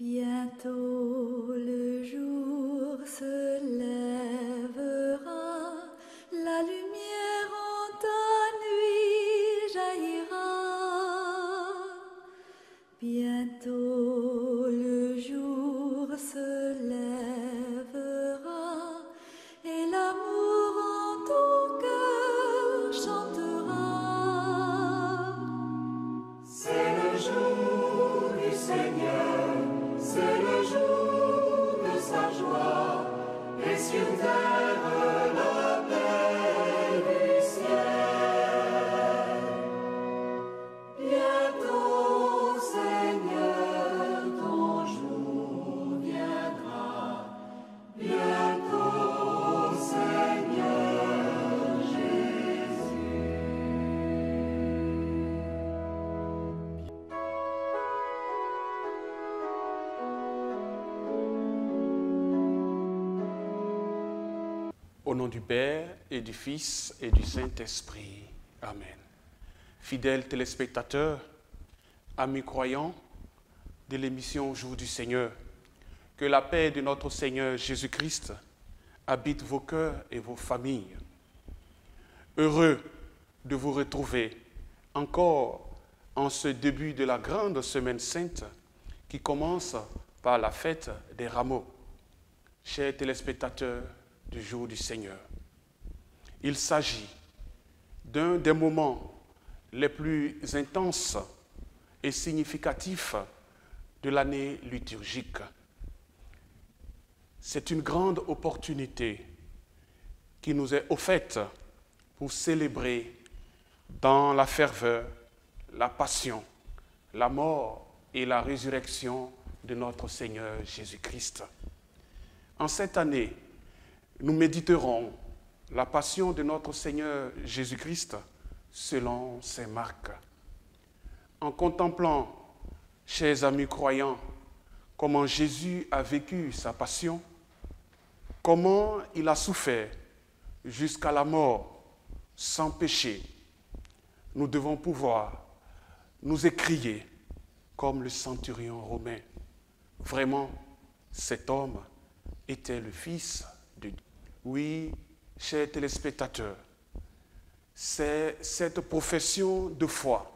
Bientôt le jour se lèvera, la lumière en ta nuit jaillira. Bientôt le jour se lèvera et l'amour en ton cœur chantera. C'est le jour du Seigneur, c'est le jour de sa joie, et sur terre la paix du ciel. Bientôt, Seigneur, ton jour viendra. Bientôt, Seigneur Jésus. Au nom du Père et du Fils et du Saint-Esprit. Amen. Fidèles téléspectateurs, amis croyants de l'émission Jour du Seigneur, que la paix de notre Seigneur Jésus-Christ habite vos cœurs et vos familles. Heureux de vous retrouver encore en ce début de la grande semaine sainte qui commence par la fête des rameaux. Chers téléspectateurs du Jour du Seigneur, il s'agit d'un des moments les plus intenses et significatifs de l'année liturgique. C'est une grande opportunité qui nous est offerte pour célébrer dans la ferveur la passion, la mort et la résurrection de notre Seigneur Jésus-Christ. En cette année, nous méditerons la passion de notre Seigneur Jésus-Christ selon Saint Marc. En contemplant, chers amis croyants, comment Jésus a vécu sa passion, comment il a souffert jusqu'à la mort sans péché, nous devons pouvoir nous écrier comme le centurion romain. Vraiment, cet homme était le Fils de Dieu. Oui, chers téléspectateurs, c'est cette profession de foi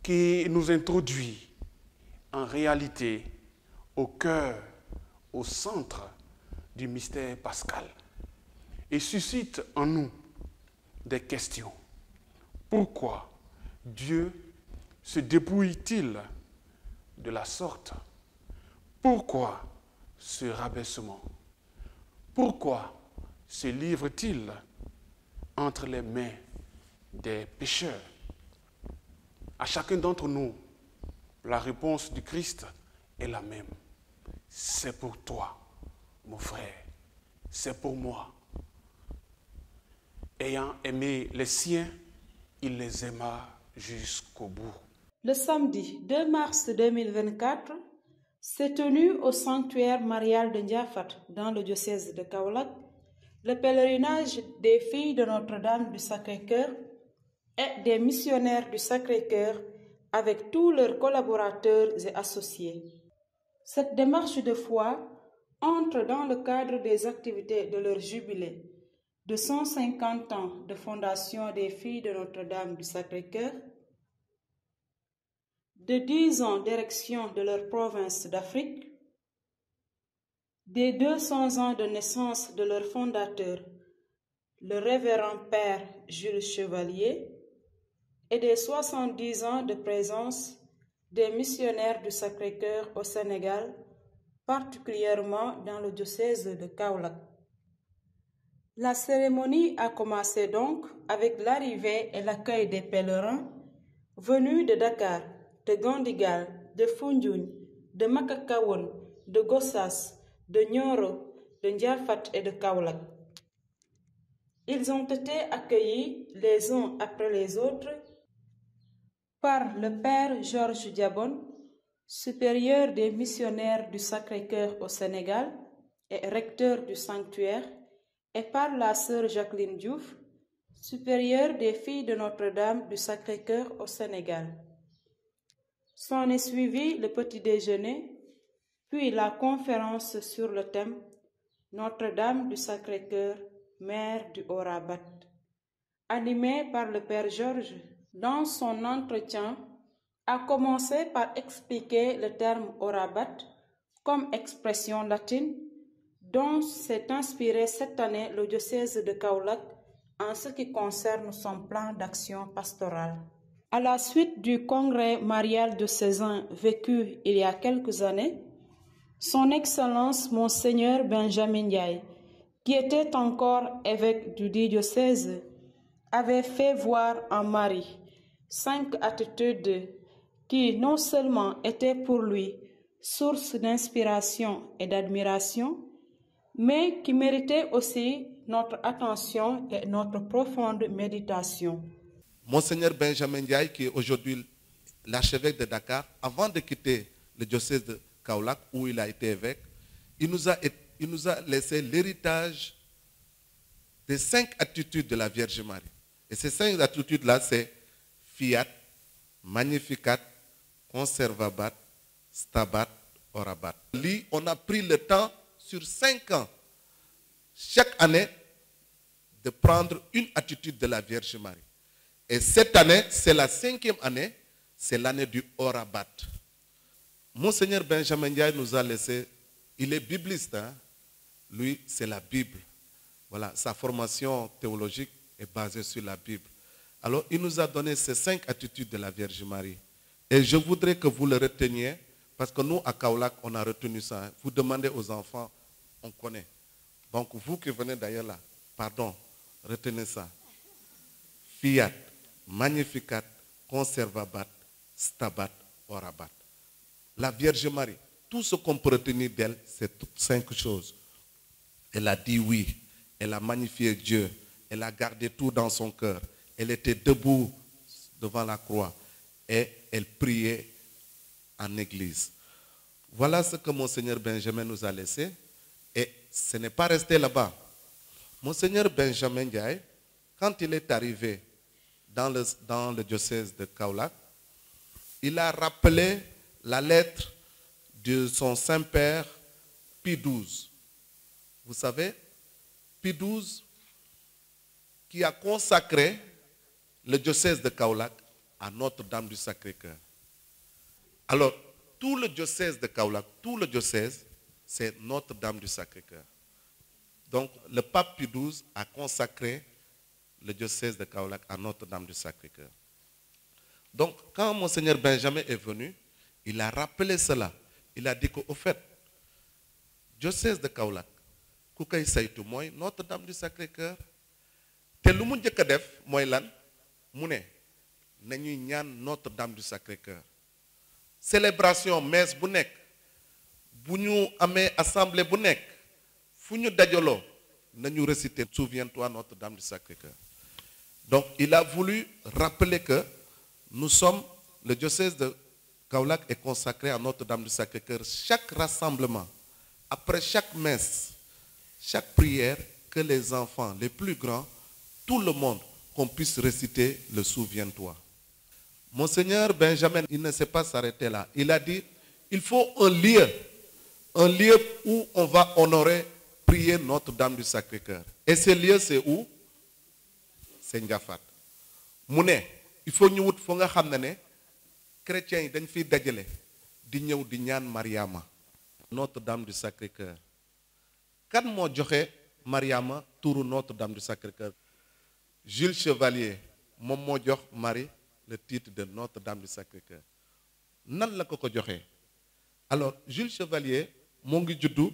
qui nous introduit en réalité au cœur, au centre du mystère pascal et suscite en nous des questions. Pourquoi Dieu se dépouille-t-il de la sorte? Pourquoi ce rabaissement? Pourquoi se livre-t-il entre les mains des pécheurs? À chacun d'entre nous, la réponse du Christ est la même. C'est pour toi, mon frère. C'est pour moi. Ayant aimé les siens, il les aima jusqu'au bout. Le samedi 2 mars 2024 s'est tenu au sanctuaire marial de Ndiafat, dans le diocèse de Kaolack, le pèlerinage des filles de Notre-Dame du Sacré-Cœur et des missionnaires du Sacré-Cœur avec tous leurs collaborateurs et associés. Cette démarche de foi entre dans le cadre des activités de leur jubilé de 150 ans de fondation des filles de Notre-Dame du Sacré-Cœur, de 10 ans d'érection de leur province d'Afrique, des 200 ans de naissance de leur fondateur, le révérend Père Jules Chevalier, et des 70 ans de présence des missionnaires du Sacré-Cœur au Sénégal, particulièrement dans le diocèse de Kaolack. La cérémonie a commencé donc avec l'arrivée et l'accueil des pèlerins venus de Dakar, de Gandigal, de Foundiougne, de Makakawon, de Gossas, de Nioro, de Ndiafat et de Kaolack. Ils ont été accueillis les uns après les autres par le Père Georges Diabon, supérieur des missionnaires du Sacré-Cœur au Sénégal et recteur du sanctuaire, et par la sœur Jacqueline Diouf, supérieure des filles de Notre-Dame du Sacré-Cœur au Sénégal. S'en est suivi le petit déjeuner puis la conférence sur le thème Notre-Dame du Sacré-Cœur, mère du Haut-Rabat. Animé par le Père Georges, dans son entretien, a commencé par expliquer le terme Haut-Rabat comme expression latine dont s'est inspiré cette année le diocèse de Kaolack en ce qui concerne son plan d'action pastorale. À la suite du congrès marial de Cézanne vécu il y a quelques années, Son Excellence Monseigneur Benjamin Ndiaye, qui était encore évêque du diocèse, avait fait voir en Marie 5 attitudes qui non seulement étaient pour lui source d'inspiration et d'admiration, mais qui méritaient aussi notre attention et notre profonde méditation. Monseigneur Benjamin Ndiaye, qui est aujourd'hui l'archevêque de Dakar, avant de quitter le diocèse de Kaolack, où il a été évêque, il nous a laissé l'héritage des 5 attitudes de la Vierge Marie. Et ces 5 attitudes-là, c'est Fiat, Magnificat, Conservabat, Stabat, Orabat. On a pris le temps sur 5 ans, chaque année, de prendre une attitude de la Vierge Marie. Et cette année, c'est la 5e année, c'est l'année du Orabat. Monseigneur Benjamin Ndiaye nous a laissé, il est bibliste, hein? Lui, c'est la Bible. Voilà, sa formation théologique est basée sur la Bible. Alors, il nous a donné ces 5 attitudes de la Vierge Marie. Et je voudrais que vous le reteniez, parce que nous, à Kaolack, on a retenu ça. Hein? Vous demandez aux enfants, on connaît. Donc, vous qui venez d'ailleurs là, pardon, retenez ça. Fiat, Magnificat, Conservabat, Stabat, Orabat. La Vierge Marie, tout ce qu'on peut retenir d'elle, c'est toutes 5 choses. Elle a dit oui, elle a magnifié Dieu, elle a gardé tout dans son cœur, elle était debout devant la croix et elle priait en église. Voilà ce que Monseigneur Benjamin nous a laissé et ce n'est pas resté là-bas. Monseigneur Benjamin Ndiaye, quand il est arrivé dans le diocèse de Kaolack, il a rappelé la lettre de son Saint-Père Pie XII. Vous savez, Pie XII qui a consacré le diocèse de Kaolack à Notre-Dame du Sacré-Cœur. Alors, tout le diocèse de Kaolack, tout le diocèse, c'est Notre-Dame du Sacré-Cœur. Donc, le pape Pie XII a consacré le diocèse de Kaolack à Notre-Dame du Sacré-Cœur. Donc, quand Monseigneur Benjamin est venu, il a rappelé cela. Il a dit qu'au fait, diocèse de Kaolack, ku koy saytu mooy Notre-Dame du Sacré-Cœur. te lu mu njëkk a def mooy lan mu ne nañuy ñaan Notre-Dame du Sacré-Cœur. Célébration messe bu nekk, bu ñu amee assemblée bu nekk, fu ñu dajaloo nañu réciter Souviens-toi Notre-Dame du Sacré-Cœur. Donc il a voulu rappeler que nous sommes, le diocèse de Kaolack est consacré à Notre-Dame du Sacré-Cœur. Chaque rassemblement, après chaque messe, chaque prière, que les enfants, les plus grands, tout le monde, qu'on puisse réciter le Souviens-toi. Monseigneur Benjamin, il ne s'est pas s'arrêter là. Il a dit, il faut un lieu où on va honorer, prier Notre-Dame du Sacré-Cœur. Et ce lieu, c'est où? C'est Ndiafat. Mouné, il faut ñu wut fo nga xam ne chrétiens yi dañ fiy dajale di ñëw di ñaan Mariama, Notre-Dame du Sacré-Cœur. Kan moo joxe Mariama turu Notre-Dame du Sacré-Cœur? Jules Chevalier moom moo jox Marie le titre de Notre-Dame du Sacré-Cœur. Nan la ko joxe? Alors Jules Chevalier moo ngi juddu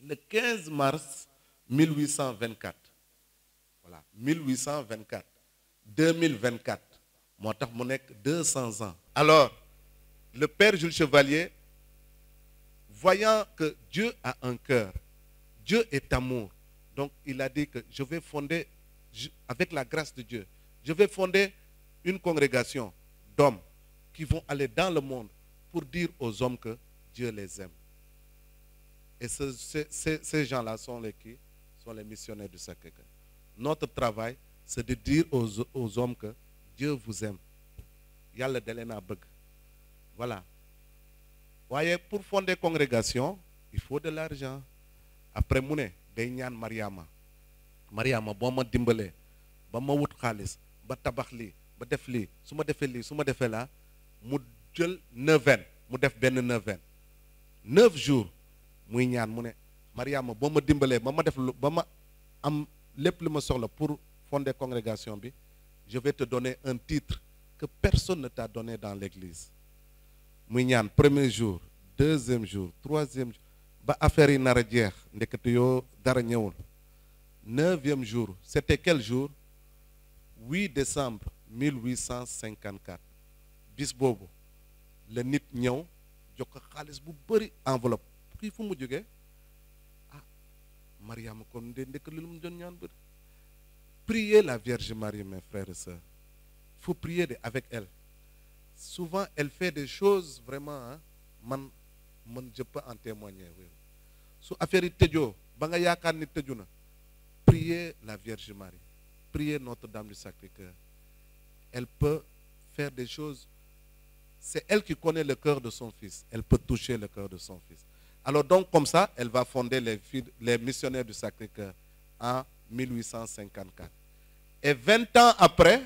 le 15 mars 1824. Voilà, 1824. 2024. Moo tax mu nekk 200 ans. Alors, le Père Jules Chevalier, voyant que Dieu a un cœur, Dieu est amour, donc il a dit que je vais fonder, avec la grâce de Dieu, je vais fonder une congrégation d'hommes qui vont aller dans le monde pour dire aux hommes que Dieu les aime. Et ces gens-là sont les missionnaires du Sacré-Cœur. Notre travail, c'est de dire aux hommes que Dieu vous aime. Yalla da leen a bëgg. Voilà. voyez, pour fonder congrégation, il faut de l'argent. Après mu ne day ñaan Mariama boo ma dimbalee ba ma wut xaalis ba tabax lii ba def lii su ma defee lii su ma defee laa mu jël neuvaine mu def benn neuvaine 9 jours muy ñaan mu ne Mariama boo ma dimbalee ba ma def ba ma am lépp li ma soxla pour fonder congrégation bi, je vais te donner un titre que personne ne t'a donné dans l'église. muy ñaan premier jour, deuxième jour, troisième jour ba affaire yi nar a jeex ndekete yoo dara ñëwul. 9e jour, c'était quel jour? 8 décembre 1854. bis boobu la nit ñëw jox ko xaalis bu bëri enveloppe. kii fu mu jógee? ah Mariama kon de ndekk li mu doon ñaan bëri. Priez la Vierge Marie, mes frères et sœurs. Il faut prier avec elle. Souvent, elle fait des choses vraiment, man je peux en témoigner. Su affaire yi tëjoo ba nga yaakaar ni tëju na, priez la Vierge Marie. Priez Notre-Dame du Sacré-Cœur. Elle peut faire des choses. C'est elle qui connaît le cœur de son fils. Elle peut toucher le cœur de son fils. Alors donc, comme ça, elle va fonder les missionnaires du Sacré-Cœur en 1854. Et 20 ans après,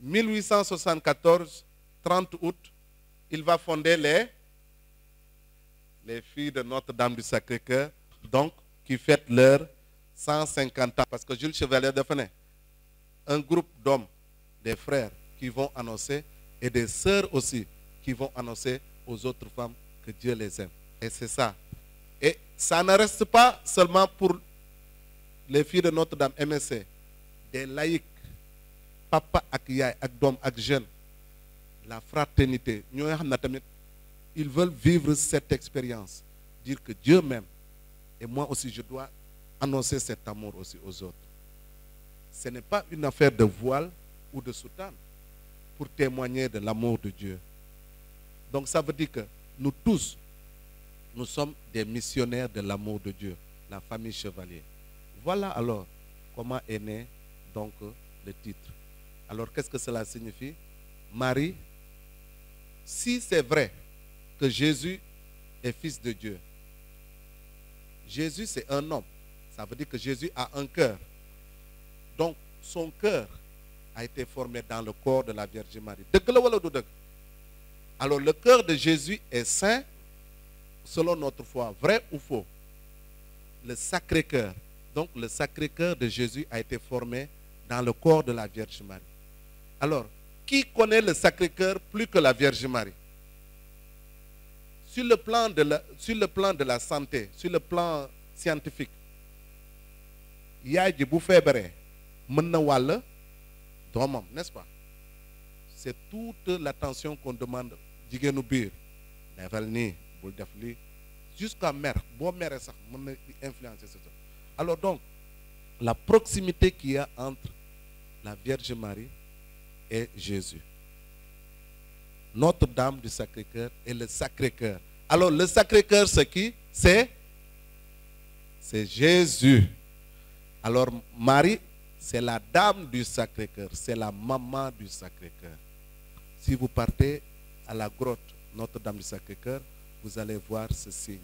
1874, 30 août, il va fonder les filles de Notre-Dame du Sacré-Cœur, donc qui fêtent leurs 150 ans. Parce que Jules Chevalier Defenet, un groupe d'hommes, des frères qui vont annoncer, et des sœurs aussi, qui vont annoncer aux autres femmes que Dieu les aime. Et c'est ça. Et ça ne reste pas seulement pour les filles de Notre-Dame MSC, des laïcs, papa ak yaay ak doom ak jeune, la fraternité, ils veulent vivre cette expérience, dire que Dieu m'aime et moi aussi je dois annoncer cet amour aussi aux autres. Ce n'est pas une affaire de voile ou de soutane pour témoigner de l'amour de Dieu. Donc ça veut dire que nous tous, nous sommes des missionnaires de l'amour de Dieu, la famille Chevalier. Voilà alors comment est né donc le titre. Alors qu'est-ce que cela signifie? Marie, si c'est vrai que Jésus est fils de Dieu, Jésus c'est un homme, ça veut dire que Jésus a un cœur. Donc son cœur a été formé dans le corps de la Vierge Marie. Alors le cœur de Jésus est saint selon notre foi, vrai ou faux? Le Sacré-Cœur. Donc le Sacré-Cœur de Jésus a été formé dans le corps de la Vierge Marie. Alors, qui connaît le Sacré-Cœur plus que la Vierge Marie? Sur le plan de la santé, sur le plan scientifique, yaay ji bu feebaree mën na wàll doomam, n'est-ce pas? C'est toute l'attention qu'on demande. Jigéenu biir defal nii bul def lii jusqu'à mère boo meree sax mën na influencer ça. Alors donc la proximité qu'il y a entre la Vierge Marie et Jésus, Notre-Dame du Sacré-Cœur et le Sacré-Cœur. Alors le Sacré-Cœur, c'est qui? C'est Jésus. Alors Marie, c'est la dame du Sacré-Cœur, c'est la maman du Sacré-Cœur. Si vous partez à la grotte Notre-Dame du Sacré-Cœur, vous allez voir ce signe.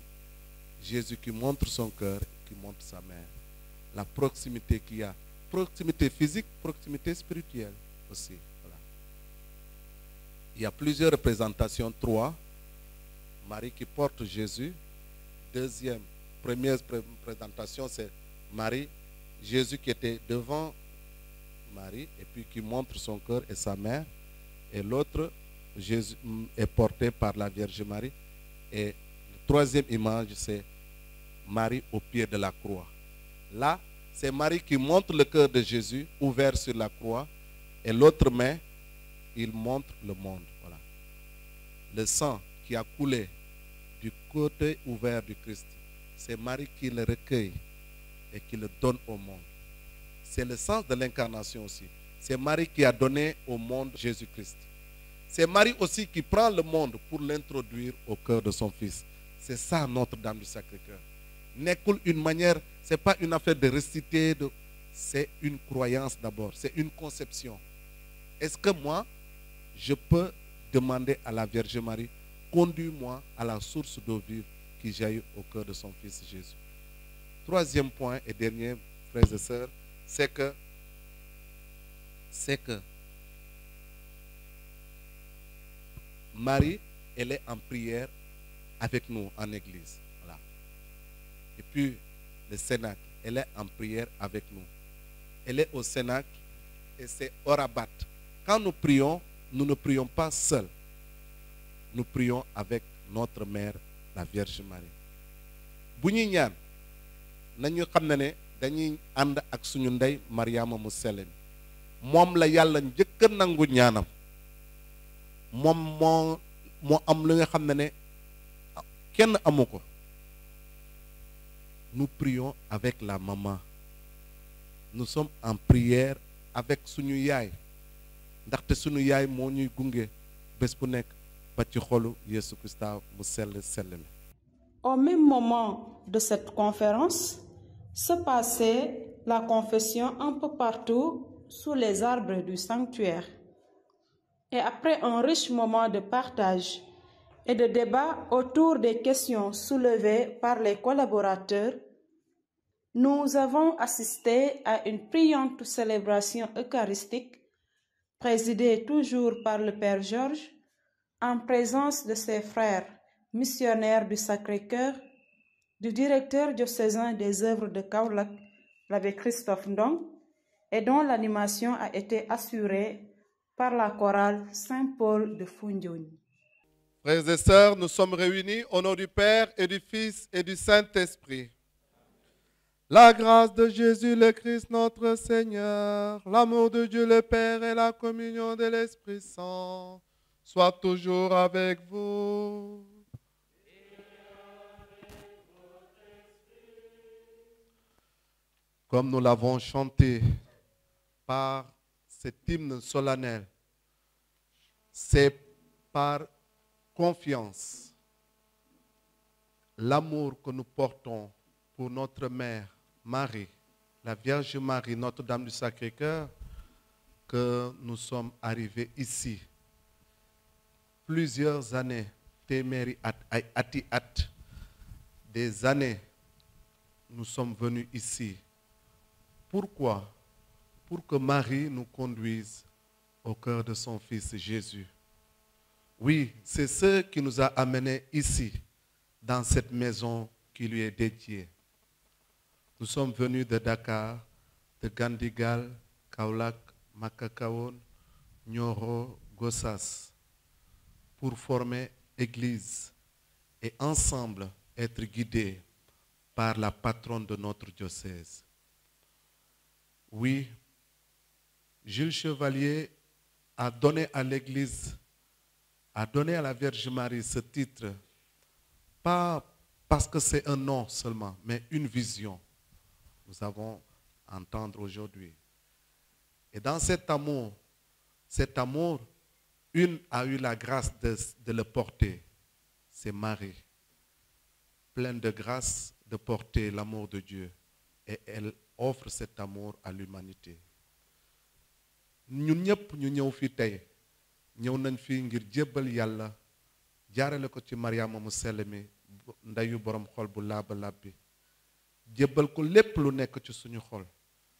Jésus qui montre son cœur, qui montre sa mère. La proximité qu'il y a. Proximité physique, proximité spirituelle aussi. Voilà. Il y a plusieurs représentations. 3. Marie qui porte Jésus. Première présentation, c'est Marie, Jésus qui était devant Marie et puis qui montre son cœur et sa mère. Et l'autre, Jésus est porté par la Vierge Marie. Et la 3e image, c'est Marie au pied de la croix. Là, c'est Marie qui montre le cœur de Jésus ouvert sur la croix. Et l'autre main, il montre le monde. Voilà. Le sang qui a coulé du côté ouvert du Christ, c'est Marie qui le recueille et qui le donne au monde. C'est le sens de l'incarnation aussi. C'est Marie qui a donné au monde Jésus-Christ. C'est Marie aussi qui prend le monde pour l'introduire au cœur de son Fils. C'est ça Notre-Dame du Sacré-Cœur. N'est qu'une manière, ce n'est pas une affaire de réciter, c'est une croyance d'abord, c'est une conception. Est-ce que moi, je peux demander à la Vierge Marie conduis-moi à la source d'eau vive qui jaillit au cœur de son Fils Jésus. Troisième point et dernier, frères et sœurs, c'est que Marie, elle est en prière avec nous en église. Voilà. Et puis, le Cénacle, elle est en prière avec nous. Elle est au Cénacle et c'est au Rabat. Quand nous prions, nous ne prions pas seuls. Nous prions avec notre mère, la Vierge Marie. Bu ñuy ñaan nañu xam ne dañuy ànd ak suñu ndey Mariama mu sell mi moom la yàlla njëkk a nangu ñaanam moom moo am li nga xam ne kenn amu ko. Nous prions avec la maman. Nous sommes en prière avec suñu yaay ndaxte suñu yaay moo ñuy gunge bés bu nekk ba ci xolu Yesu Christa mu sell mi. Au même moment de cette conférence, se passait la confession un peu partout sous les arbres du sanctuaire. Et après un riche moment de partage et de débat autour des questions soulevées par les collaborateurs, nous avons assisté à une brillante célébration eucharistique présidée toujours par le Père Georges en présence de ses frères missionnaire du Sacré-Cœur, du directeur diocésain des œuvres de Kaolack, l'abbé Christophe Ndong, et dont l'animation a été assurée par la chorale Saint-Paul de Foundiougne. Frères et sœurs, nous sommes réunis au nom du Père et du Fils et du Saint-Esprit. La grâce de Jésus le Christ notre Seigneur, l'amour de Dieu le Père et la communion de l'Esprit Saint soient toujours avec vous. Comme nous l'avons chanté par cet hymne solennel, c'est par confiance, l'amour que nous portons pour notre mère Marie, la Vierge Marie, Notre-Dame du Sacré-Cœur, que nous sommes arrivés ici. Plusieurs années, des années, nous sommes venus ici. Pourquoi? Pour que Marie nous conduise au cœur de son Fils Jésus. Oui, c'est ce qui nous a amenés ici, dans cette maison qui lui est dédiée. Nous sommes venus de Dakar, de Gandigal, Kaolack, Makakaon, Nioro, Gossas, pour former Église et ensemble être guidés par la patronne de notre diocèse. Oui, Jules Chevalier a donné à l'Église, a donné à la Vierge Marie ce titre, pas parce que c'est un nom seulement, mais une vision. Nous avons à entendre aujourd'hui. Et dans cet amour, une a eu la grâce de le porter. C'est Marie, pleine de grâce de porter l'amour de Dieu. Et elle offre cet amour à l'humanité. Ñun ñëpp ñu ñëw fi tey ñëw nañ fi ngir jébbal yàlla jaarale ko ci Mariama mu sell mi ndeyu borom xol bu laaba laab bi jébbal ko lépp lu nekk ci suñu xol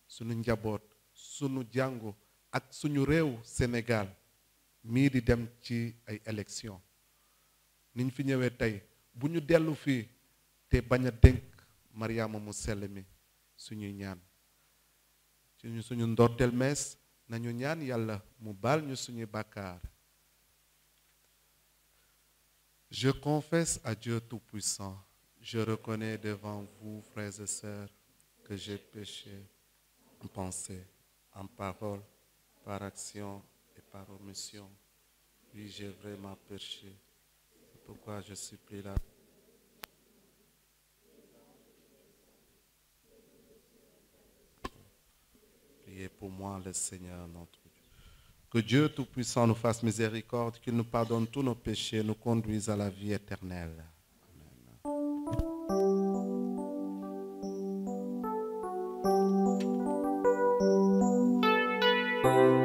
suñu njaboot suñu jàngu ak suñu réew Sénégal mii di dem ci ay élection niñ fi ñëwee tey bu ñu dellu fii te bañ a dénk Mariama mu sell mi suñuy ñaan suñu ndorteel mees nañu ñaan yàlla mu baal ñu suñuy bàkkaar. Je confesse à Dieu Tout-Puissant, je reconnais devant vous, frères et sœurs, que j'ai péché en pensée, en parole, par action et par omission. Oui, j'ai vraiment péché. C'est pourquoi je supplie la Priez pour moi, le Seigneur notre Dieu. Que Dieu Tout-Puissant nous fasse miséricorde, qu'il nous pardonne tous nos péchés, nous conduise à la vie éternelle. Amen.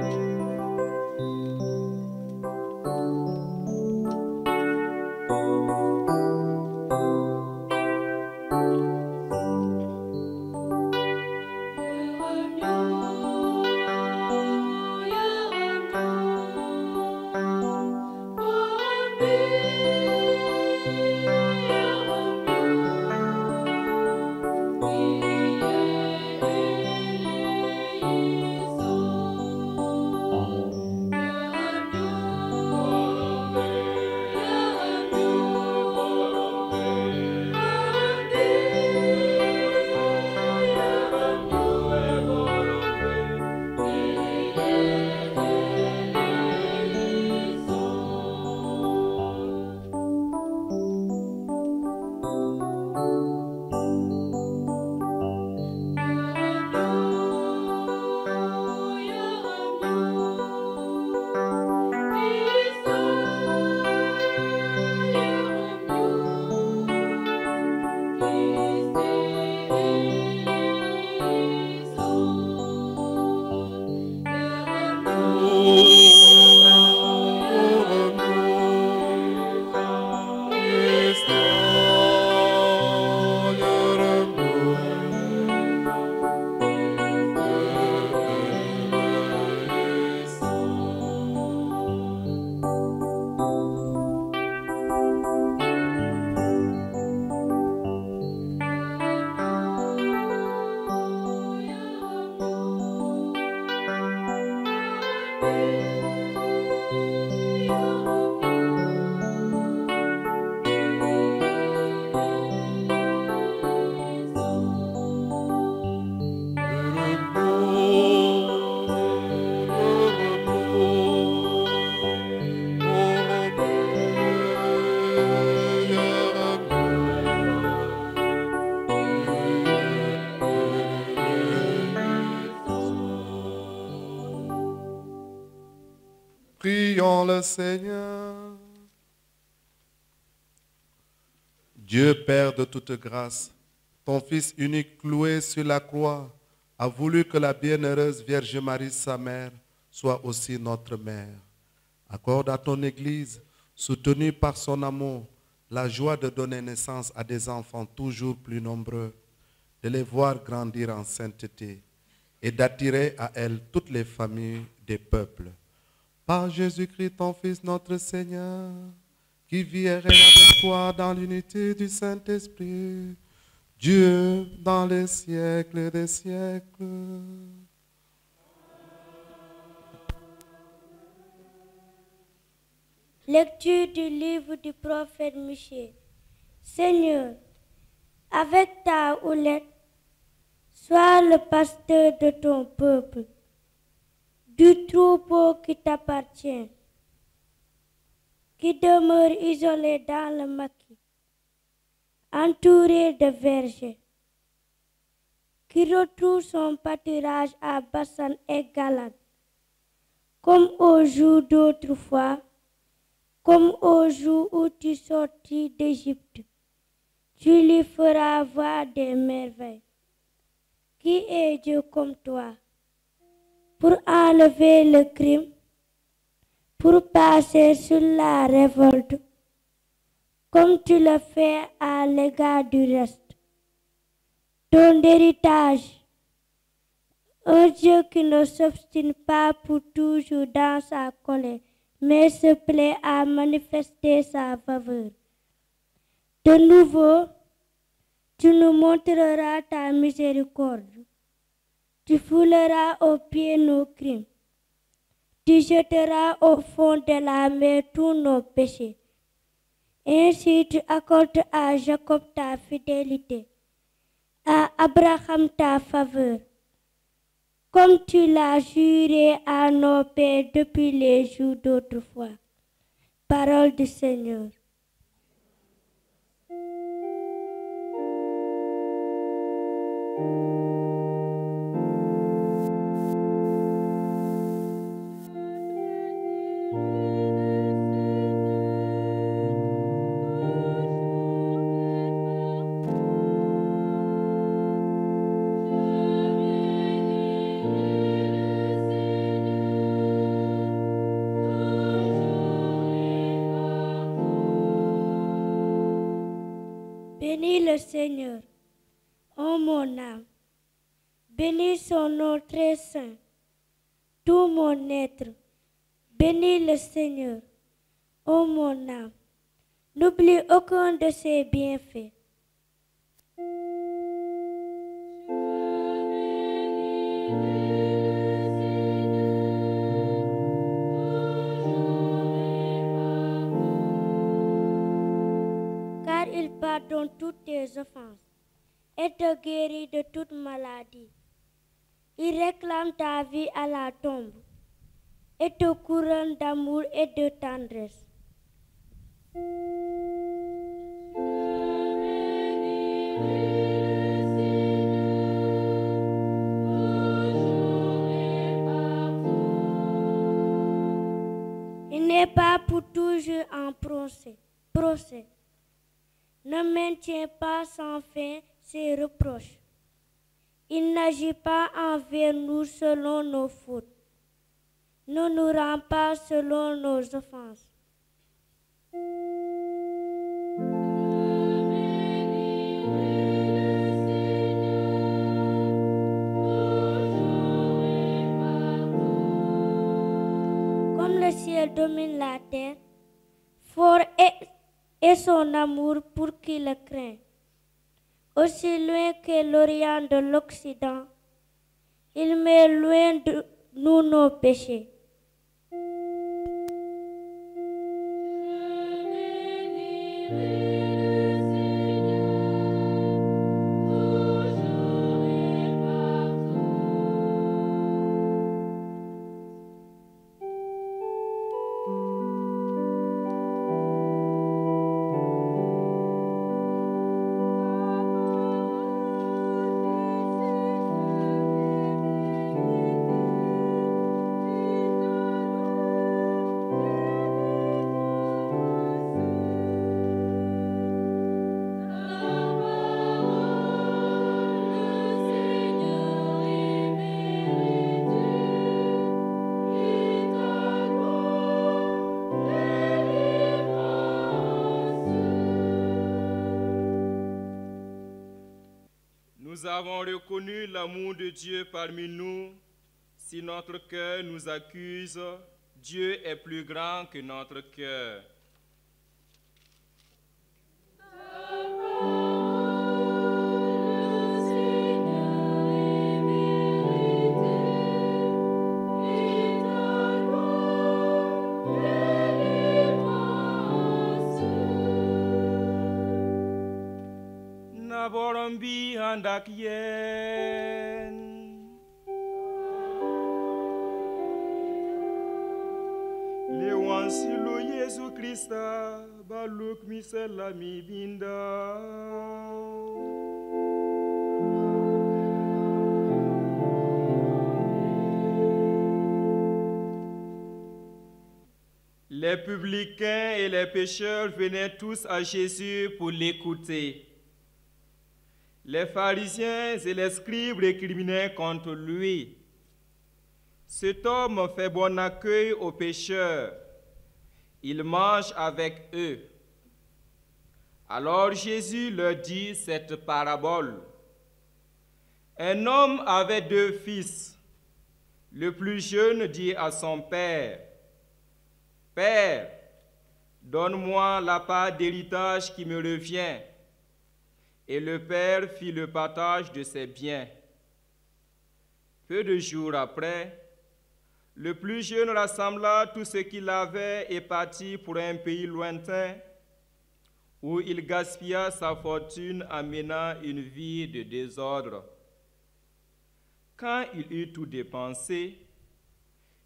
Prions le Seigneur. Dieu Père de toute grâce, ton Fils unique cloué sur la croix a voulu que la bienheureuse Vierge Marie, sa mère, soit aussi notre mère. Accorde à ton Église, soutenue par son amour, la joie de donner naissance à des enfants toujours plus nombreux, de les voir grandir en sainteté et d'attirer à elle toutes les familles des peuples. Par Jésus-Christ, ton Fils, notre Seigneur, qui vit et règne avec toi dans l'unité du Saint-Esprit, Dieu dans les siècles des siècles. Lecture du livre du prophète Michée. Seigneur, avec ta houlette, sois le pasteur de ton peuple, du troupeau qui t'appartient, qui demeure isolé dans le maquis, entouré de vergers, qui retrouve son pâturage à Bassan et Galade, comme au jour d'autrefois, comme au jour où tu sortis d'Égypte. Tu lui feras voir des merveilles. Qui est Dieu comme toi, pour enlever le crime, pour passer sur la révolte, comme tu le fais à l'égard du reste. Ton héritage, un Dieu qui ne s'obstine pas pour toujours dans sa colère, mais se plaît à manifester sa faveur. De nouveau, tu nous montreras ta miséricorde. Tu fouleras aux pieds nos crimes. Tu jetteras au fond de la mer tous nos péchés. Ainsi tu accordes à Jacob ta fidélité, à Abraham ta faveur, comme tu l'as juré à nos pères depuis les jours d'autrefois. Parole du Seigneur. Bénis le Seigneur, ô mon âme. Bénis son nom très saint. Tout mon être, bénis le Seigneur, ô mon âme. N'oublie aucun de ses bienfaits. Car il pardonne toutes tes offenses et te guérit de toute maladie. Il réclame ta vie à la tombe et te couronne d'amour et de tendresse. Il n'est pas pour toujours en procès. Ne maintient pas sans fin ses reproches. Il n'agit pas envers nous selon nos fautes. Ne nous rend pas selon nos offenses. Comme le ciel domine la terre, fort est son amour pour qui le craint. Aussi loin que l'Orient de l'Occident, il met loin de nous nos péchés. Nous avons reconnu l'amour de Dieu parmi nous. Si notre cœur nous accuse, Dieu est plus grand que notre cœur. Naborombi handak yen. Lewansilo Yesu Krista baluk misela mi binda. Les publicains et les pécheurs venaient tous à Jésus pour l'écouter. Les pharisiens et les scribes récriminaient contre lui. Cet homme fait bon accueil aux pécheurs. Il mange avec eux. Alors Jésus leur dit cette parabole. Un homme avait 2 fils. Le plus jeune dit à son père, « Père, donne-moi la part d'héritage qui me revient. » Et le père fit le partage de ses biens. Peu de jours après, le plus jeune rassembla tout ce qu'il avait et partit pour un pays lointain où il gaspilla sa fortune en menant une vie de désordre. Quand il eut tout dépensé,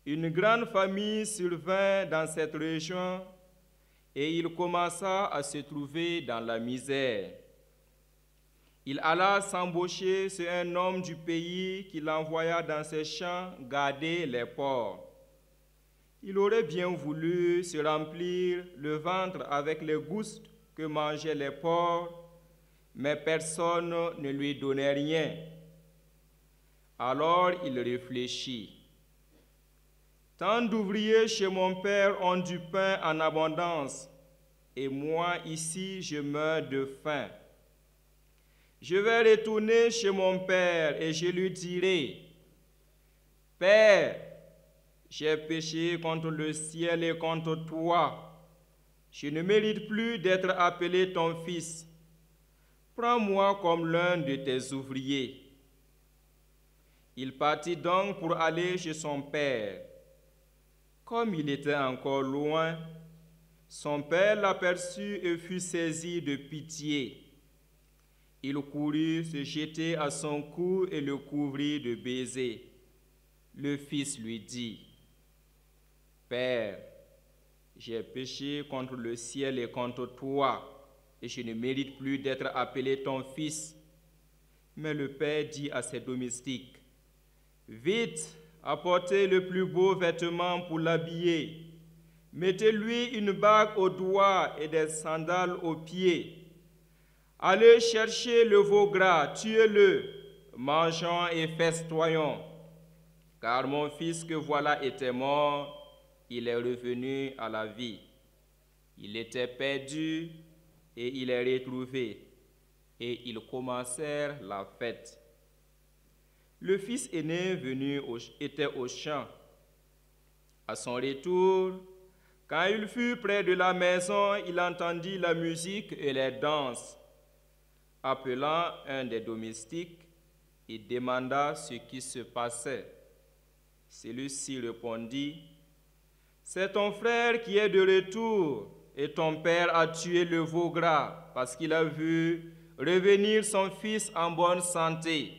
une grande famine survint dans cette région et il commença à se trouver dans la misère. Il alla s'embaucher chez un homme du pays qui l'envoya dans ses champs garder les porcs. Il aurait bien voulu se remplir le ventre avec les goustes que mangeaient les porcs, mais personne ne lui donnait rien. Alors il réfléchit. Tant d'ouvriers chez mon père ont du pain en abondance, et moi ici je meurs de faim. Je vais retourner chez mon père et je lui dirai, « Père, j'ai péché contre le ciel et contre toi. Je ne mérite plus d'être appelé ton fils. Prends-moi comme l'un de tes ouvriers. » Il partit donc pour aller chez son père. Comme il était encore loin, son père l'aperçut et fut saisi de pitié. Il courut se jeter à son cou et le couvrit de baisers. Le fils lui dit, « Père, j'ai péché contre le ciel et contre toi, et je ne mérite plus d'être appelé ton fils. » Mais le père dit à ses domestiques, « Vite, apportez le plus beau vêtement pour l'habiller. Mettez-lui une bague au doigt et des sandales aux pieds. Allez chercher le veau gras, tuez-le, mangeons et festoyons. Car mon fils que voilà était mort, il est revenu à la vie. Il était perdu et il est retrouvé. » Et ils commencèrent la fête. Le fils aîné venu était au champ. À son retour, quand il fut près de la maison, il entendit la musique et les danses. Appelant un des domestiques, il demanda ce qui se passait. Celui-ci répondit, « C'est ton frère qui est de retour, et ton père a tué le veau gras parce qu'il a vu revenir son fils en bonne santé. »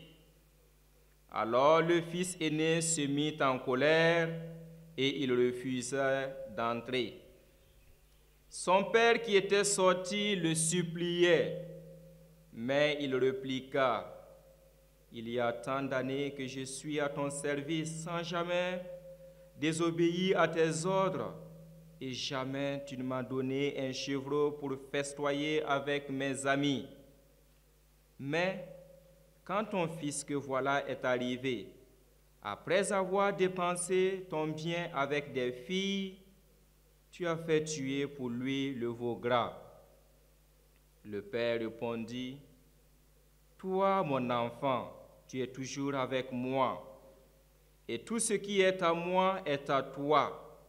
Alors le fils aîné se mit en colère et il refusa d'entrer. Son père qui était sorti le suppliait, mais il répliqua, « Il y a tant d'années que je suis à ton service sans jamais désobéir à tes ordres, et jamais tu ne m'as donné un chevreau pour festoyer avec mes amis. Mais quand ton fils que voilà est arrivé, après avoir dépensé ton bien avec des filles, tu as fait tuer pour lui le veau gras. » Le père répondit, « Toi, mon enfant, tu es toujours avec moi, et tout ce qui est à moi est à toi.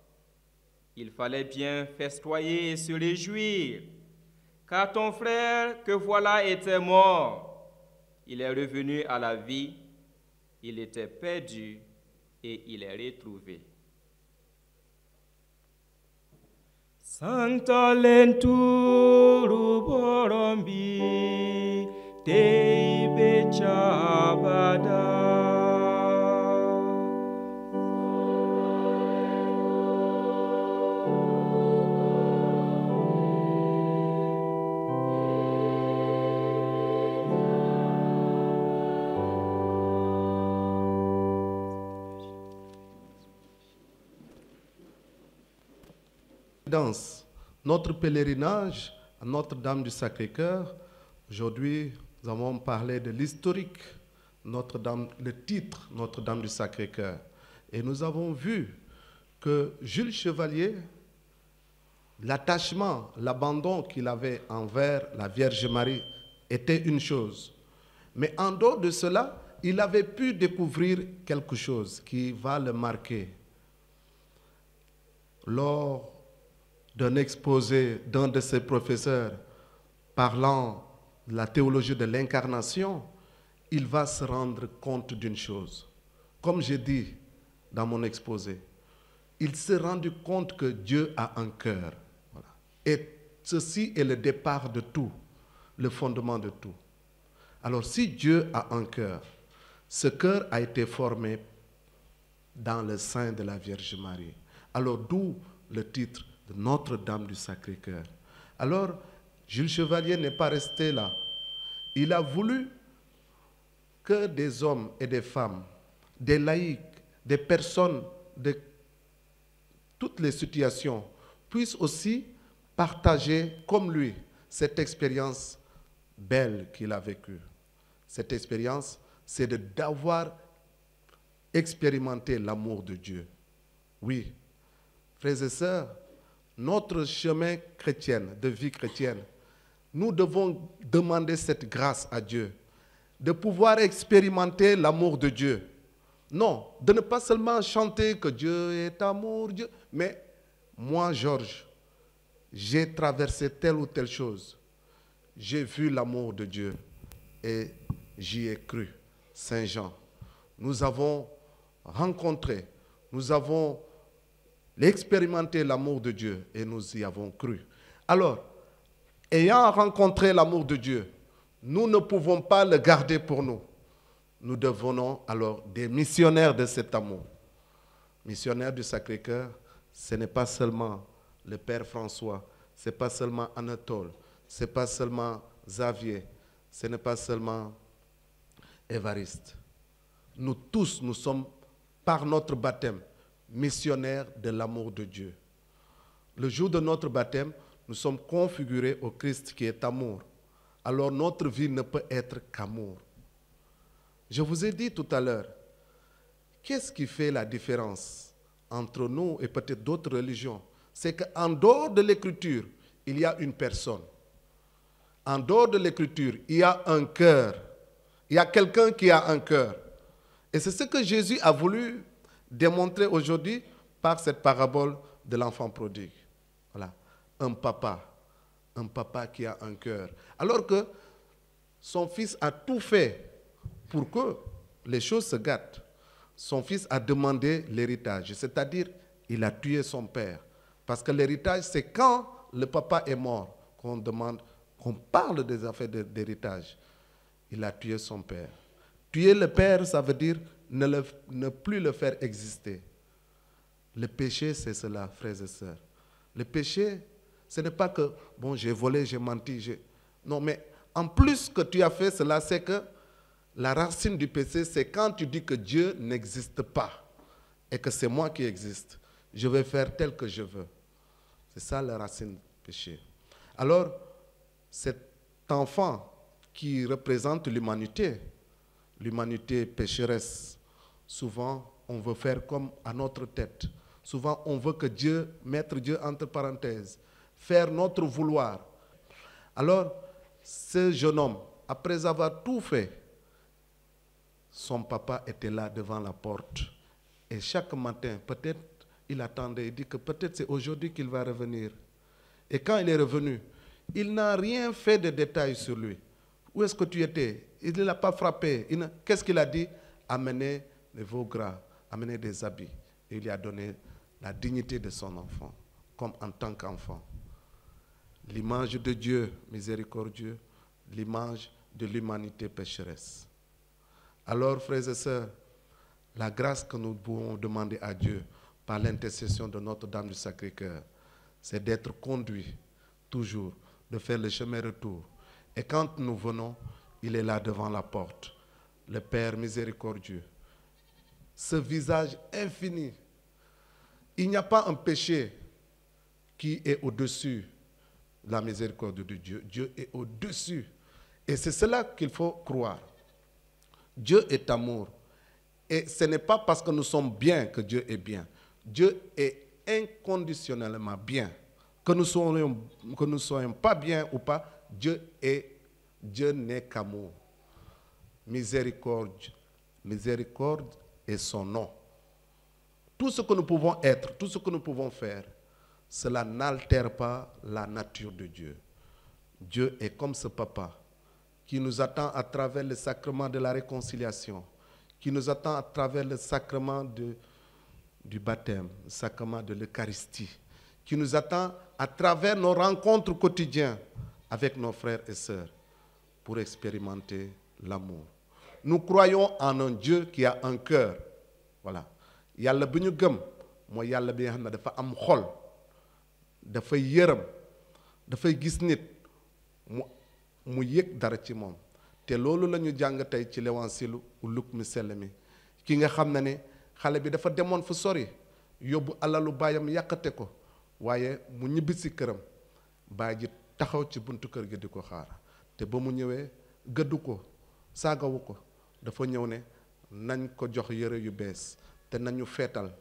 Il fallait bien festoyer et se réjouir, car ton frère que voilà était mort. Il est revenu à la vie, il était perdu et il est retrouvé. Sancta lenturu borombi teibe chabada. Dans notre pèlerinage à Notre-Dame du Sacré-Cœur, aujourd'hui, nous avons parlé de l'historique, Notre-Dame, le titre Notre-Dame du Sacré-Cœur. Et nous avons vu que Jules Chevalier, l'attachement, l'abandon qu'il avait envers la Vierge Marie était une chose. Mais en dehors de cela, il avait pu découvrir quelque chose qui va le marquer. Lors d'un exposé d'un de ses professeurs parlant de la théologie de l'incarnation, il va se rendre compte d'une chose. Comme j'ai dit dans mon exposé, il s'est rendu compte que Dieu a un cœur. Voilà. Et ceci est le départ de tout, le fondement de tout. Alors si Dieu a un cœur, ce cœur a été formé dans le sein de la Vierge Marie. Alors d'où le titre de Notre-Dame du Sacré-Cœur. Alors, Jules Chevalier n'est pas resté là. Il a voulu que des hommes et des femmes, des laïcs, des personnes de toutes les situations puissent aussi partager comme lui cette expérience belle qu'il a vécue. Cette expérience, c'est d'avoir expérimenté l'amour de Dieu. Oui, frères et sœurs, notre chemin chrétien, de vie chrétienne, nous devons demander cette grâce à Dieu, de pouvoir expérimenter l'amour de Dieu. Non, de ne pas seulement chanter que Dieu est amour, Dieu, mais moi, Georges, j'ai traversé telle ou telle chose. J'ai vu l'amour de Dieu et j'y ai cru. Saint Jean, nous avons rencontré, nous avons expérimenté l'amour de Dieu et nous y avons cru. Alors, ayant rencontré l'amour de Dieu, nous ne pouvons pas le garder pour nous. Nous devenons alors des missionnaires de cet amour. Missionnaires du Sacré-Cœur, ce n'est pas seulement le Père François, ce n'est pas seulement Anatole, ce n'est pas seulement Xavier, ce n'est pas seulement Évariste. Nous tous, nous sommes, par notre baptême, missionnaires de l'amour de Dieu. Le jour de notre baptême, nous sommes configurés au Christ qui est amour. Alors notre vie ne peut être qu'amour. Je vous ai dit tout à l'heure, qu'est-ce qui fait la différence entre nous et peut-être d'autres religions? C'est qu'en dehors de l'écriture, il y a une personne. En dehors de l'écriture, il y a un cœur. Il y a quelqu'un qui a un cœur. Et c'est ce que Jésus a voulu démontrer aujourd'hui par cette parabole de l'enfant prodigue. Voilà, un papa qui a un cœur. Alors que son fils a tout fait pour que les choses se gâtent. Son fils a demandé l'héritage, c'est-à-dire il a tué son père. Parce que l'héritage, c'est quand le papa est mort qu'on demande, qu'on parle des affaires d'héritage. Il a tué son père. Tuer le père, ça veut dire ne plus le faire exister. Le péché, c'est cela, frères et sœurs. Le péché, ce n'est pas que, bon, j'ai volé, j'ai menti. Non, mais en plus que tu as fait cela, c'est que la racine du péché, c'est quand tu dis que Dieu n'existe pas et que c'est moi qui existe. Je vais faire tel que je veux. C'est ça la racine du péché. Alors, cet enfant qui représente l'humanité pécheresse, souvent on veut faire comme à notre tête. Souvent on veut que Dieu, mettre Dieu entre parenthèses, faire notre vouloir. Alors, ce jeune homme après avoir tout fait, son papa était là devant la porte. Et chaque matin, peut-être, il attendait, il dit que peut-être c'est aujourd'hui qu'il va revenir. Et quand il est revenu, il n'a rien fait de détails sur lui. Où est-ce que tu étais? Il ne l'a pas frappé. Qu'est-ce qu'il a dit? Amenez les veaux gras, amenez des habits. Et il lui a donné la dignité de son enfant, comme en tant qu'enfant. L'image de Dieu miséricordieux, l'image de l'humanité pécheresse. Alors, frères et sœurs, la grâce que nous pouvons demander à Dieu par l'intercession de Notre-Dame du Sacré-Cœur, c'est d'être conduits toujours, de faire le chemin retour. Et quand nous venons, il est là devant la porte, le Père miséricordieux. Ce visage infini. Il n'y a pas un péché qui est au-dessus de la miséricorde de Dieu. Dieu est au-dessus. Et c'est cela qu'il faut croire. Dieu est amour. Et ce n'est pas parce que nous sommes bien que Dieu est bien. Dieu est inconditionnellement bien. Que nous soyons pas bien ou pas, Dieu n'est qu'amour. Miséricorde. Miséricorde est son nom. Tout ce que nous pouvons être, tout ce que nous pouvons faire, cela n'altère pas la nature de Dieu. Dieu est comme ce papa qui nous attend à travers le sacrement de la réconciliation, qui nous attend à travers le sacrement du baptême, le sacrement de l'Eucharistie, qui nous attend à travers nos rencontres quotidiennes avec nos frères et sœurs pour expérimenter l'amour. Nous croyons en un Dieu qui a un cœur. Voilà. Yàlla bi ñu gëm mooy yàlla bi nga xam ne dafa am xol, dafay yërëm, dafay gis nit mu yëg dara ci moom. Te loolu la ñu jàng tey ci l'évangile u Luc mi sell mi ki nga xam ne xale bi dafa demoon fu sori yóbbu alalu baayam yàqate ko waaye mu ñibbi si këram baay ji taxaw ci buntu kër gi di ko xaar te ba mu ñëwee gëddu ko saagawu ko dafa ñëw ne nañ ko jox yëre yu bees te nañu feetal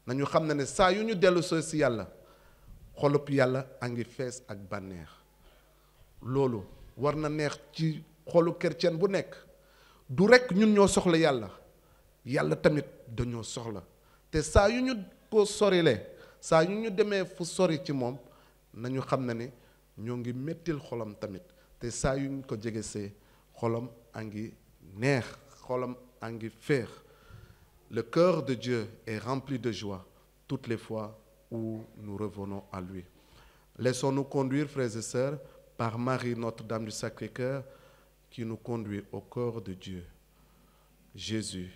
nañu xam ne saa yu ñu dellu soo si yàlla xolub yàlla a ngi fees ak bànneex. Loolu war na neex ci xolu chrétien bu nekk. Du rekk ñun ñoo soxla yàlla, yàlla tamit dañoo soxla te saa yu ñu ko sorilee, saa yu ñu demee fu sori ci moom nañu xam ne ñoo ngi mettil xolam tamit te saa yu ñu ko jegesee xolam a ngi neex, xolam a ngi féex. Le cœur de Dieu est rempli de joie toutes les fois où nous revenons à lui. Laissons-nous conduire, frères et sœurs, par Marie, Notre-Dame du Sacré-Cœur, qui nous conduit au cœur de Dieu, Jésus,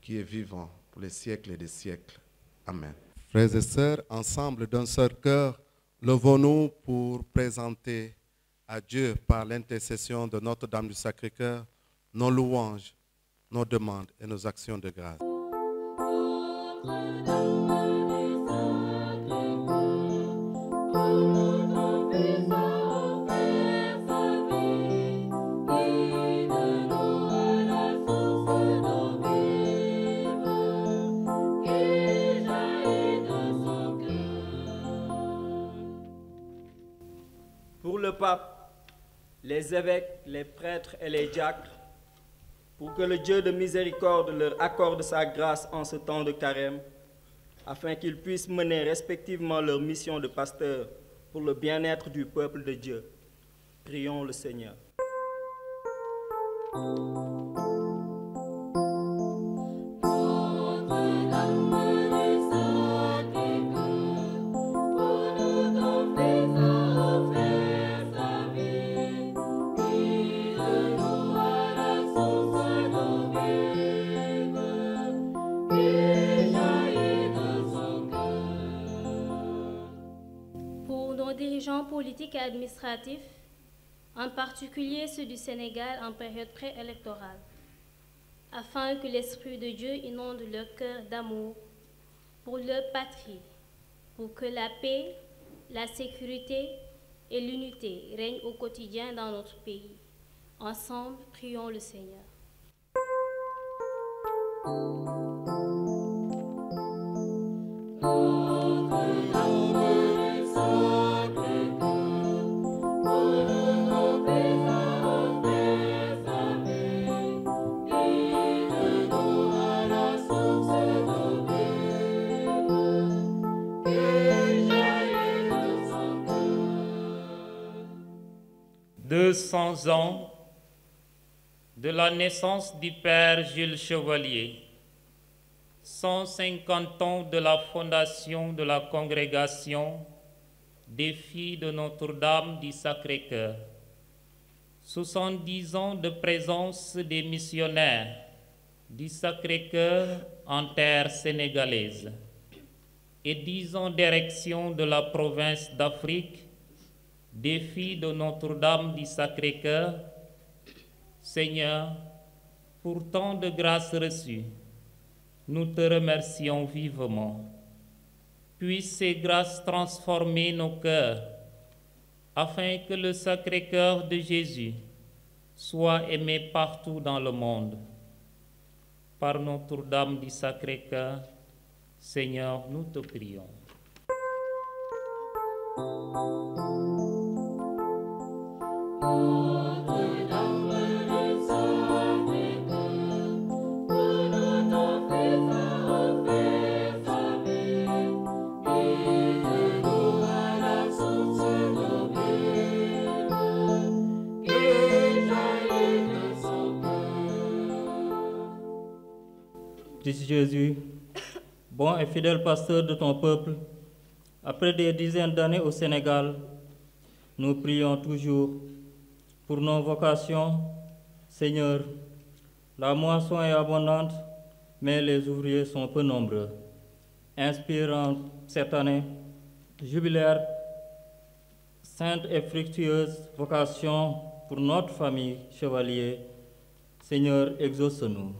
qui est vivant pour les siècles et des siècles. Amen. Frères et sœurs, ensemble d'un seul cœur, levons-nous pour présenter à Dieu, par l'intercession de Notre-Dame du Sacré-Cœur, nos louanges, nos demandes et nos actions de grâce. Pour le pape, les évêques, les prêtres et les diacres, pour que le Dieu de miséricorde leur accorde sa grâce en ce temps de carême, afin qu'ils puissent mener respectivement leur mission de pasteur pour le bien-être du peuple de Dieu. Prions le Seigneur. Dirigeants politiques et administratifs, en particulier ceux du Sénégal en période préélectorale, afin que l'Esprit de Dieu inonde leur cœur d'amour pour leur patrie, pour que la paix, la sécurité et l'unité règnent au quotidien dans notre pays. Ensemble, prions le Seigneur. Pour nous, nos présents, 200 ans de la naissance du Père Jules Chevalier, 150 ans de la fondation de la congrégation des filles de Notre-Dame du Sacré-Cœur, 70 ans de présence des missionnaires du Sacré-Cœur en terre sénégalaise et 10 ans d'érection de la province d'Afrique des filles de Notre-Dame du Sacré-Cœur. Seigneur, pour tant de grâces reçues, nous te remercions vivement. Puissent ces grâces transformer nos cœurs, afin que le Sacré-Cœur de Jésus soit aimé partout dans le monde. Par Notre-Dame du Sacré-Cœur, Seigneur, nous te prions. Christ Jésus, bon et fidèle pasteur de ton peuple, après des dizaines d'années au Sénégal, nous prions toujours pour nos vocations. Seigneur, la moisson est abondante, mais les ouvriers sont peu nombreux. Inspirant cette année jubilaire, sainte et fructueuse vocation pour notre famille Chevalier. Seigneur, exauce-nous.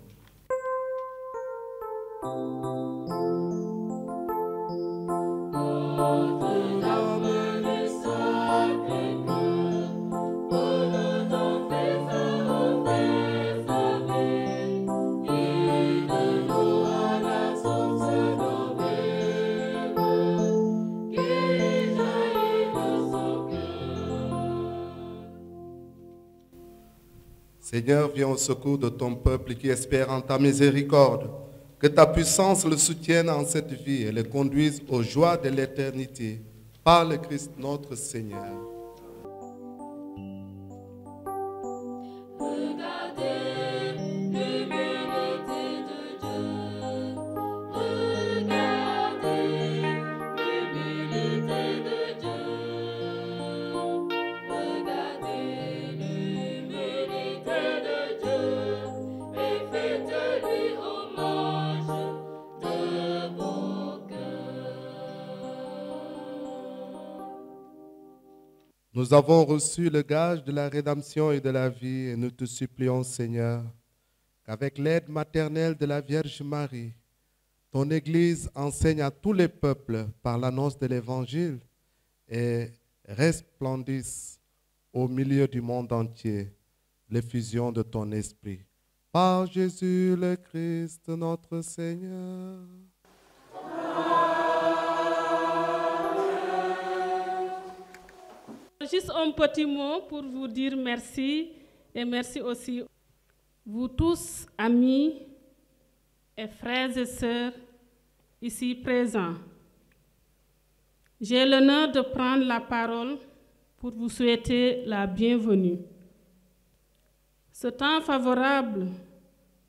Seigneur, viens au secours de ton peuple qui espère en ta miséricorde. Que ta puissance le soutienne en cette vie et le conduise aux joies de l'éternité. Par le Christ notre Seigneur. Nous avons reçu le gage de la rédemption et de la vie et nous te supplions, Seigneur, qu'avec l'aide maternelle de la Vierge Marie, ton Église enseigne à tous les peuples par l'annonce de l'Évangile et resplendisse au milieu du monde entier l'effusion de ton Esprit. Par Jésus le Christ, notre Seigneur. Juste un petit mot pour vous dire merci et merci aussi vous tous, amis et frères et sœurs ici présents. J'ai l'honneur de prendre la parole pour vous souhaiter la bienvenue. Ce temps favorable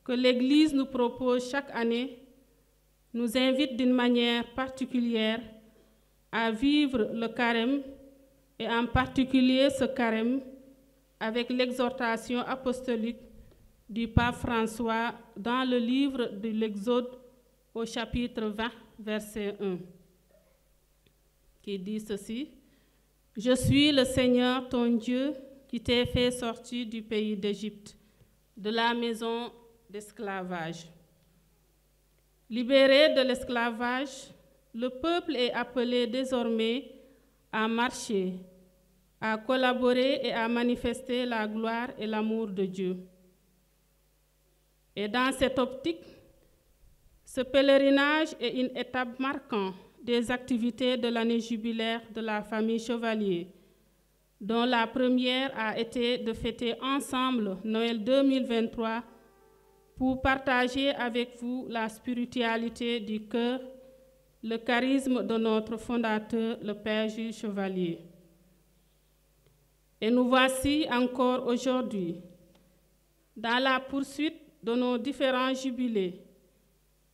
que l'Église nous propose chaque année nous invite d'une manière particulière à vivre le carême et en particulier ce carême avec l'exhortation apostolique du pape François dans le livre de l'Exode au chapitre 20, verset 1, qui dit ceci: « Je suis le Seigneur ton Dieu qui t'ai fait sortir du pays d'Égypte, de la maison d'esclavage. » Libéré de l'esclavage, le peuple est appelé désormais à marcher, à collaborer et à manifester la gloire et l'amour de Dieu. Et dans cette optique, ce pèlerinage est une étape marquante des activités de l'année jubilaire de la famille Chevalier, dont la première a été de fêter ensemble Noël 2023 pour partager avec vous la spiritualité du cœur, le charisme de notre fondateur, le Père Jules Chevalier. Et nous voici encore aujourd'hui, dans la poursuite de nos différents jubilés,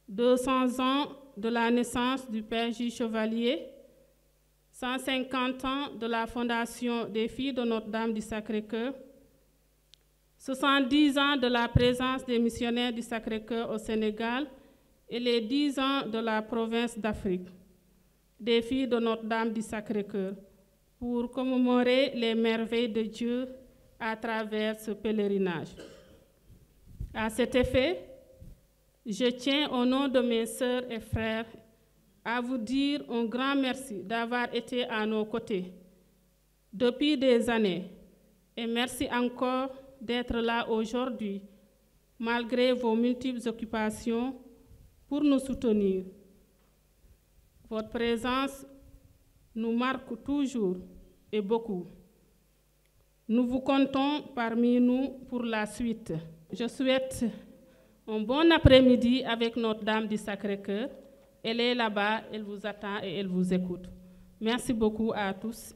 200 ans de la naissance du Père J. Chevalier, 150 ans de la fondation des Filles de Notre-Dame du Sacré-Cœur, 70 ans de la présence des missionnaires du Sacré-Cœur au Sénégal et les 10 ans de la province d'Afrique, des Filles de Notre-Dame du Sacré-Cœur, pour commémorer les merveilles de Dieu à travers ce pèlerinage. À cet effet, je tiens au nom de mes sœurs et frères à vous dire un grand merci d'avoir été à nos côtés depuis des années et merci encore d'être là aujourd'hui malgré vos multiples occupations pour nous soutenir. Votre présence nous marque toujours et beaucoup. Nous vous comptons parmi nous pour la suite. Je souhaite un bon après-midi avec Notre-Dame du Sacré-Cœur. Elle est là-bas, elle vous attend et elle vous écoute. Merci beaucoup à tous.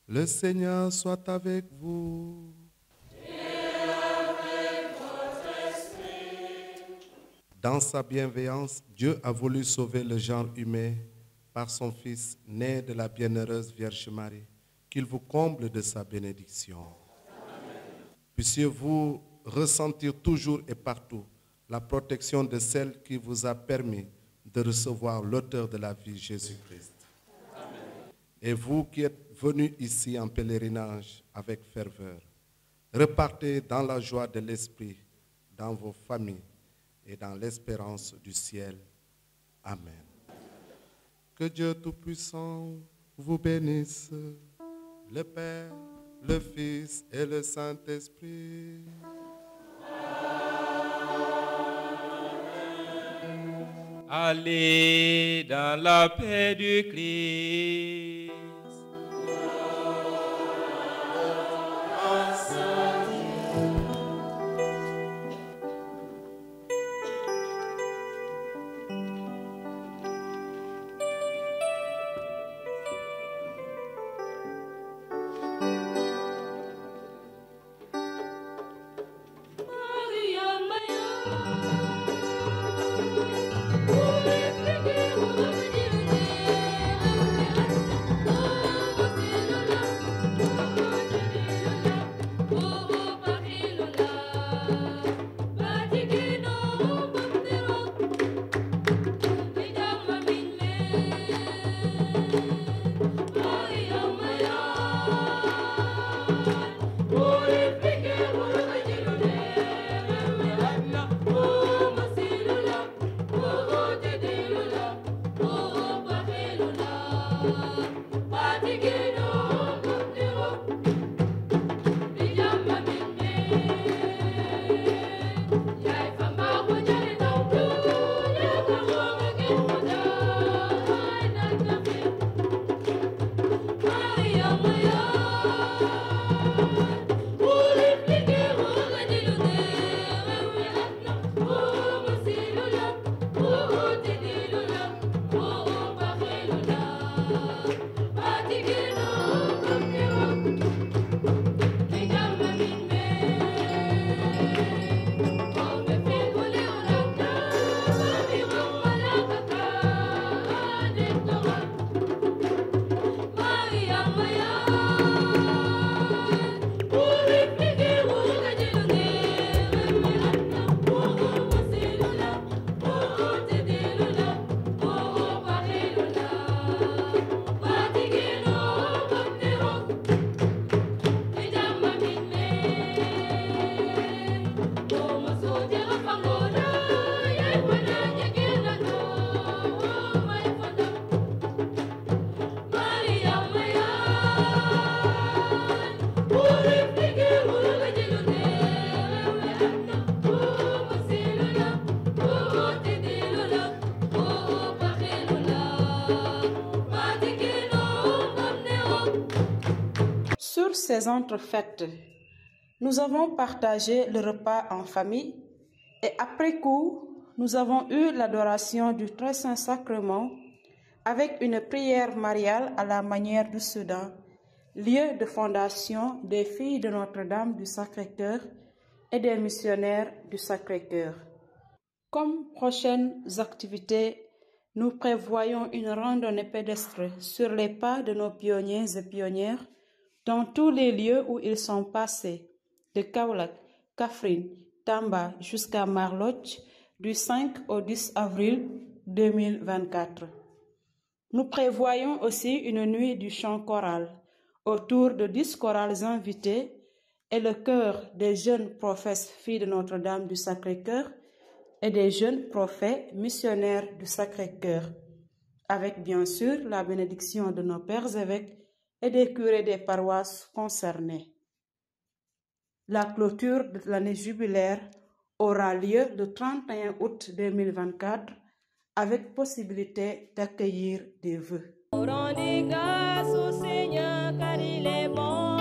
Le Seigneur soit avec vous. Et avec votre esprit. Dans sa bienveillance, Dieu a voulu sauver le genre humain par son Fils, né de la bienheureuse Vierge Marie, qu'il vous comble de sa bénédiction. Puissiez-vous ressentir toujours et partout la protection de celle qui vous a permis de recevoir l'auteur de la vie, Jésus-Christ. Et vous qui êtes venus ici en pèlerinage avec ferveur, repartez dans la joie de l'Esprit, dans vos familles et dans l'espérance du ciel. Amen. Que Dieu Tout-Puissant vous bénisse, le Père, le Fils et le Saint-Esprit. Allez dans la paix du Christ. Sur ces entrefaites, nous avons partagé le repas en famille et après coup, nous avons eu l'adoration du Très Saint Sacrement avec une prière mariale à la manière du Soudan, lieu de fondation des filles de Notre-Dame du Sacré-Cœur et des missionnaires du Sacré-Cœur. Comme prochaines activités, nous prévoyons une randonnée pédestre sur les pas de nos pionniers et pionnières dans tous les lieux où ils sont passés, de Kaolack, Kaffrine, Tamba jusqu'à Marlodj, du 5 au 10 avril 2024. Nous prévoyons aussi une nuit du chant choral autour de 10 chorales invités et le chœur des jeunes prophètes filles de Notre-Dame du Sacré-Cœur et des jeunes prophètes missionnaires du Sacré-Cœur, avec bien sûr la bénédiction de nos pères évêques et des curés des paroisses concernées. La clôture de l'année jubilaire aura lieu le 31 août 2024 avec possibilité d'accueillir des vœux. Rendez grâce au Seigneur car il est bon.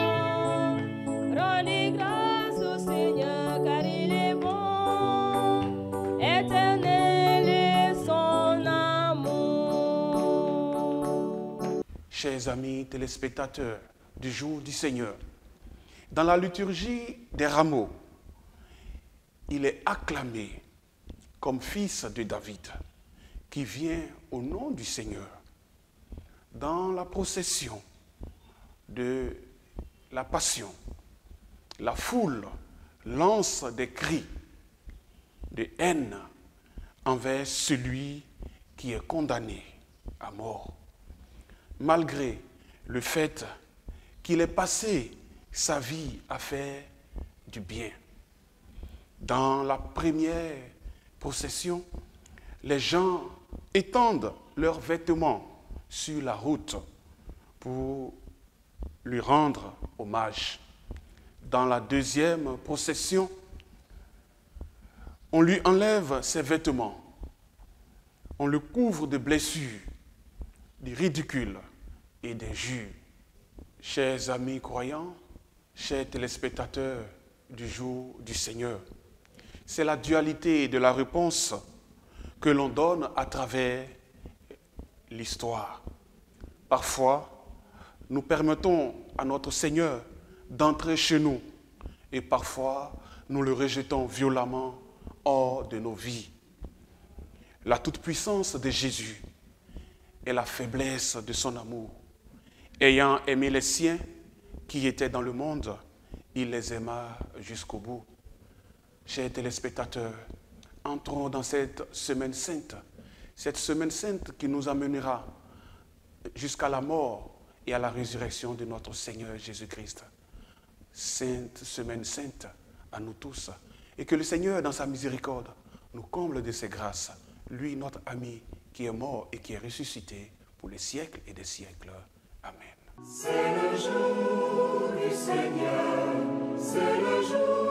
Rendez grâce au Seigneur car il est bon. Éternel est son amour. Chers amis téléspectateurs du jour du Seigneur, dans la liturgie des rameaux, il est acclamé comme fils de David qui vient au nom du Seigneur. Dans la procession de la Passion, la foule lance des cris de haine envers celui qui est condamné à mort, malgré le fait qu'il ait passé sa vie à faire du bien. Dans la première procession, les gens étendent leurs vêtements sur la route pour lui rendre hommage. Dans la deuxième procession, on lui enlève ses vêtements, on le couvre de blessures, de ridicules et d'injures. Chers amis croyants, chers téléspectateurs du jour du Seigneur, c'est la dualité de la réponse que l'on donne à travers l'histoire. Parfois, nous permettons à notre Seigneur d'entrer chez nous et parfois, nous le rejetons violemment hors de nos vies. La toute-puissance de Jésus est la faiblesse de son amour. Ayant aimé les siens qui étaient dans le monde, il les aima jusqu'au bout. Chers téléspectateurs, entrons dans cette semaine sainte qui nous amènera jusqu'à la mort et à la résurrection de notre Seigneur Jésus-Christ. Sainte semaine sainte à nous tous, et que le Seigneur, dans sa miséricorde, nous comble de ses grâces, lui, notre ami, qui est mort et qui est ressuscité pour les siècles et des siècles. Amen. C'est le jour du Seigneur, c'est le jour